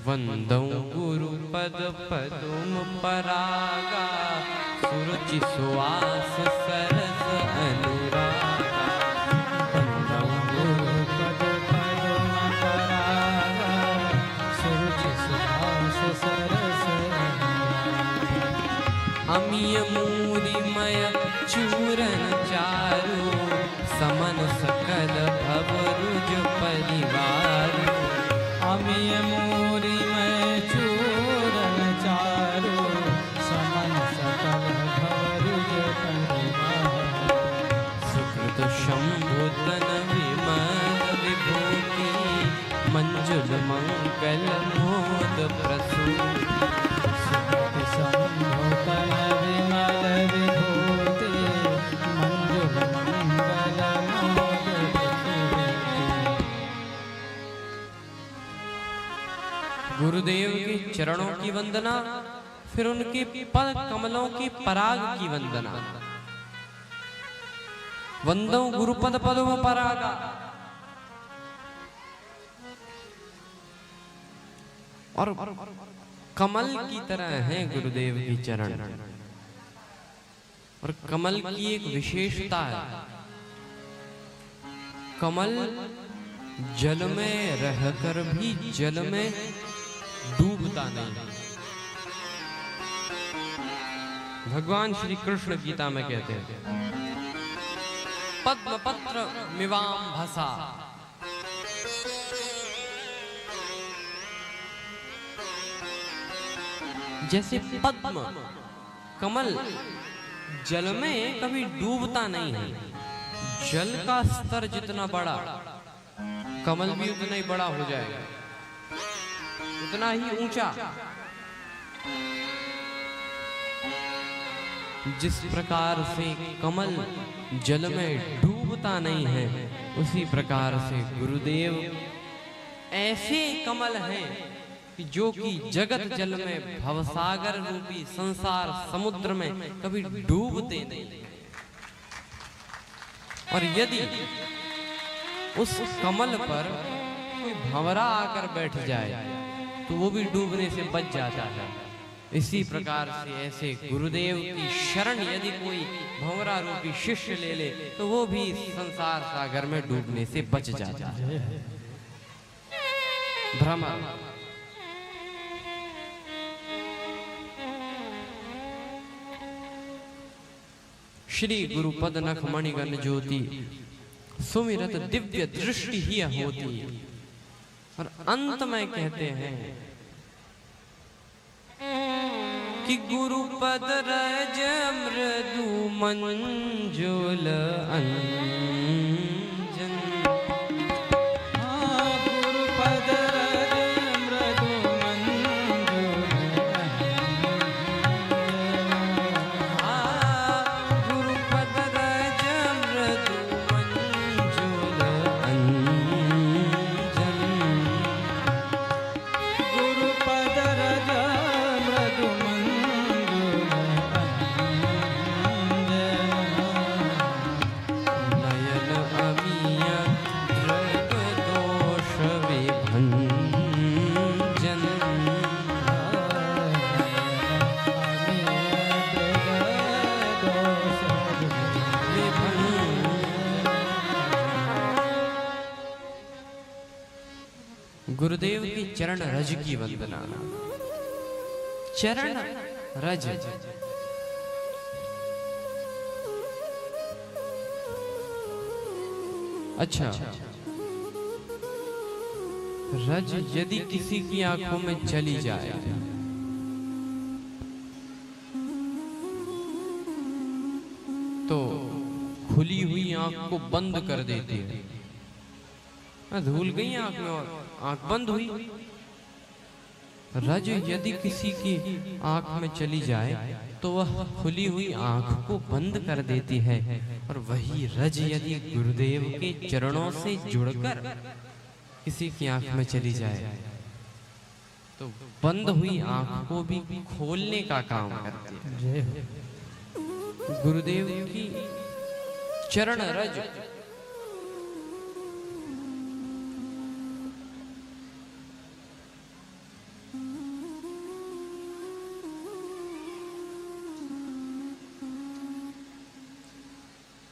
वंदौ गुरु पद पदुम परागा, सुरुचि सुवास सरस अनुरागा। वंदौ गुरु पद पदुम परागा, सुरुचि सुवास सरस अनुरागा। अमिय मूरिमय चूरन चारु, समन सकल भवरुज परिवार। अमिय मूरिमय चूरन चारु, समन सकल भवरुज परिवार। सुकृत शंभु तन विमल विभूति, मंजुल मंगल मोद प्रसूति। सुकृत शंभु तन विमल विभूति, मंजुल मंगल मोद प्रसूति। गुरुदेव के चरणों की वंदना, फिर उनके पद कमलों के पराग की वंदना। वंदौ गुरुपद पदुम परागा। और कमल की तरह हैं गुरुदेव के चरण। और कमल की एक विशेषता है, कमल जल में रहकर भी जल में डूबता नहीं। भगवान श्री कृष्ण गीता में कहते हैं, पद्म पत्र मिवाम भसा। जैसे पद्म कमल जल में कभी डूबता नहीं है। जल का स्तर जितना बड़ा, कमल भी उतना ही बड़ा हो जाएगा, उतना ही ऊंचा। जिस प्रकार से कमल जल में डूबता नहीं है, उसी प्रकार से गुरुदेव ऐसे कमल हैं कि जो कि जगत जल में भवसागर रूपी संसार समुद्र में कभी डूबते नहीं। और यदि उस कमल पर कोई भंवरा आकर बैठ जाए तो वो भी डूबने से बच जाता है। इसी प्रकार से ऐसे गुरुदेव की शरण यदि कोई भंवरा रूपी शिष्य ले ले तो वो भी संसार सागर में डूबने से बच जाता है। भ्रमर श्री गुरुपद नख मणिगण ज्योति, सुमिरत दिव्य दृष्टि ही होती। और अंत में कहते हैं कि गुरुपद रज मृदु मंजुल अंजन। गुरुपद रज मृदु मंजुल अंजन। गुरुपद रज मृदु मंजुल अंजन। गुरुपद रज मृदु मंजुल अंजन। नयन अमिय दृग दोष विभंजन। गुरुदेव की चरण रज की वंदना। चरण रज, अच्छा, रज यदि किसी की आंखों में चली जाए तो खुली हुई आंख को बंद कर देती है। धूल गई आंख में और आंख बंद हुई। रज यदि किसी की आंख में चली जाए तो वह खुली हुई आंख को बंद कर देती है। और वही रज यदि गुरुदेव के चरणों से जुड़कर किसी की आंख में चली जाए तो बंद हुई आंख को भी खोलने का काम करती है। गुरुदेव की चरण रज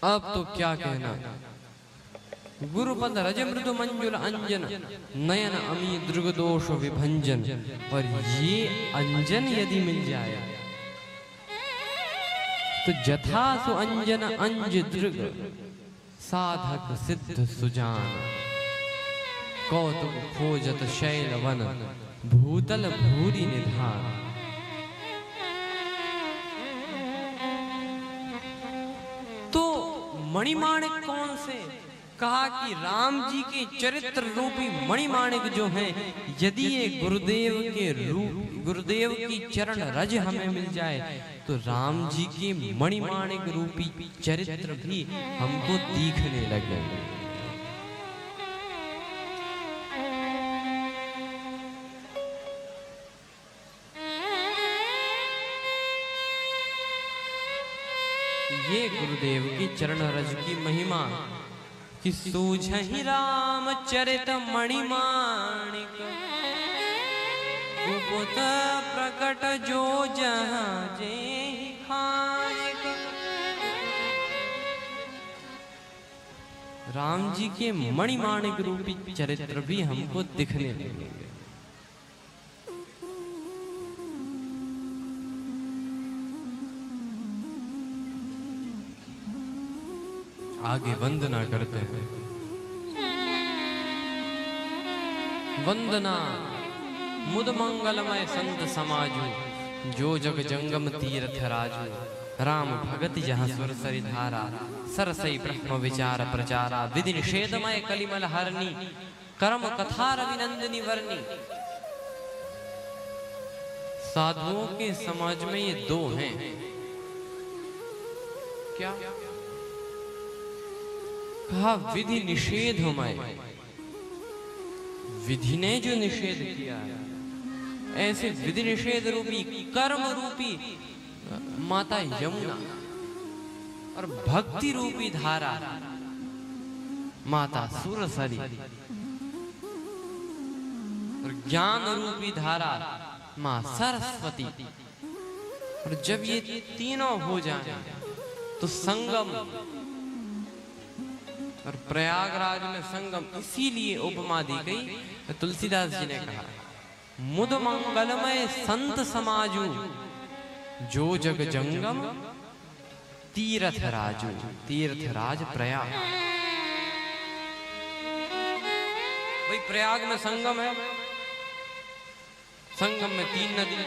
अब तो क्या कहना। गुरुपद रज मृदु मंजुल अंजन नयन अमी दृग दोष विभंजन। और ये अंजन यदि मिल जाए तो जथा सु अंजन अंज दृग साधक सिद्ध सुजान। कौतुक खोजत शैल वन भूतल भूरि निधान। तो मणिमाणिक कौन से? कहा कि राम जी के चरित्र रूपी मणिमाणिक जो हैं, यदि ये गुरुदेव के रूप, गुरुदेव की चरण रज हमें मिल जाए तो राम जी के मणिमाणिक रूपी चरित्र भी हमको दिखने लगे। ये गुरुदेव की चरण रज की महिमा कि सूझहि राम चरित मणिमाणिक। गुप्त प्रकट जो जहाँ जेहि खानिक। राम जी के मणिमाणिक रूपी चरित्र भी हमको दिखने लगे। आगे वंदना करते हैं। वंदना मुद मंगलमय संत समाजु। जो जग जंगम तीर्थ राजू। राम भगति जहाँ सुर सरि धारा। सरसई ब्रह्म विचार प्रचारा। विधि निषेधमय कलिमल हरनी। कर्म कथा रविनंदिनी वर्णी। साधुओं के समाज में ये दो हैं। क्या कहा? विधि निषेधमय। विधि ने जो निषेध किया है, ऐसे विधि निषेध रूपी कर्म रूपी माता यमुना और भक्ति रूपी धारा माता सुरसरी और ज्ञान रूपी धारा मां सरस्वती। और जब ये तीनों हो जाए तो संगम। और प्रयागराज में संगम इसीलिए उपमा दी गई। तो तुलसीदास जी ने कहा मुद मंगलमय संत समाजू। जो जग जंगम तीर्थ राजू। तीर्थराज प्रयाग। भाई प्रयाग में संगम है। संगम में 3 नदी,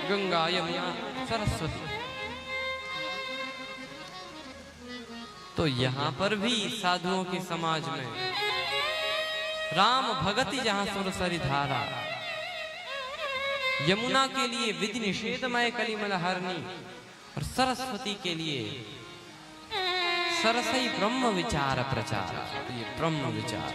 गंगा यमुना सरस्वती। तो यहाँ पर भी साधुओं के समाज में राम भगति जहाँ सुरसरी धारा। यमुना के लिए विधि निषेधमय कलिमल हरनी। और सरस्वती के लिए सरसई ब्रह्म विचार प्रचार। ये ब्रह्म विचार।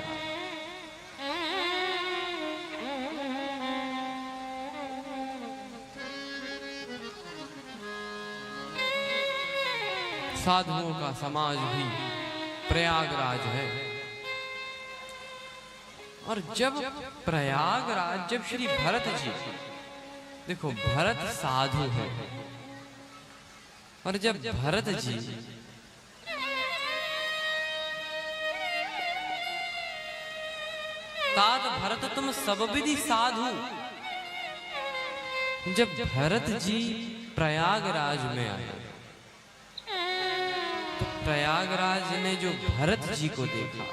साधुओं का समाज भी प्रयागराज है। और जब प्रयागराज, जब श्री भरत जी, देखो भरत साधु है, और जब भरत जी तात भरत तुम सब विधि साधु। जब भरत जी प्रयागराज में आए तो प्रयागराज ने जो भरत जी को देखा,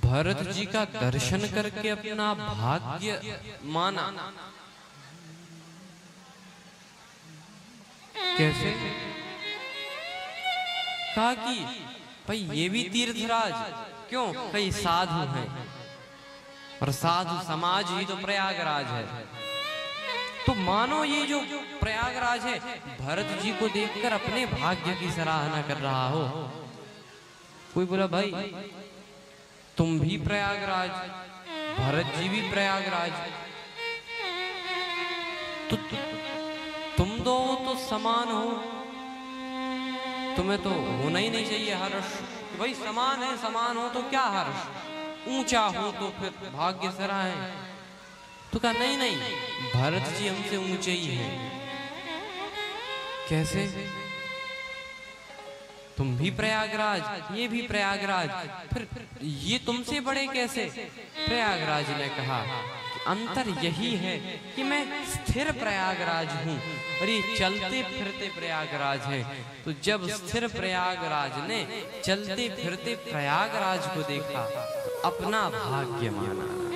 भरत जी का दर्शन करके अपना भाग्य माना। कैसे? कहा कि भाई ये भी तीर्थराज, क्यों? कई साधु हैं और साधु समाज ही तो प्रयागराज है। तो मानो ये जो प्रयागराज है भरत जी को देखकर अपने भाग्य की सराहना कर रहा हो। कोई बोला भाई तुम भी प्रयागराज, भरत जी भी प्रयागराज, तो तुम दो तो समान हो, तुम्हें तो होना ही नहीं चाहिए हर्ष। भाई समान है, समान हो तो क्या हर्ष, ऊंचा हो तो फिर भाग्य सराहे। तो कहा नहीं नहीं, भरत जी हमसे ऊंचे ही हैं। कैसे? तुम भी प्रयागराज, ये भी प्रयागराज, फिर ये तुमसे बड़े कैसे? प्रयागराज ने कहा कि अंतर यही है कि मैं स्थिर प्रयागराज हूँ और ये चलते फिरते प्रयागराज है। तो जब स्थिर प्रयागराज ने चलते फिरते प्रयागराज को देखा, अपना भाग्य माना।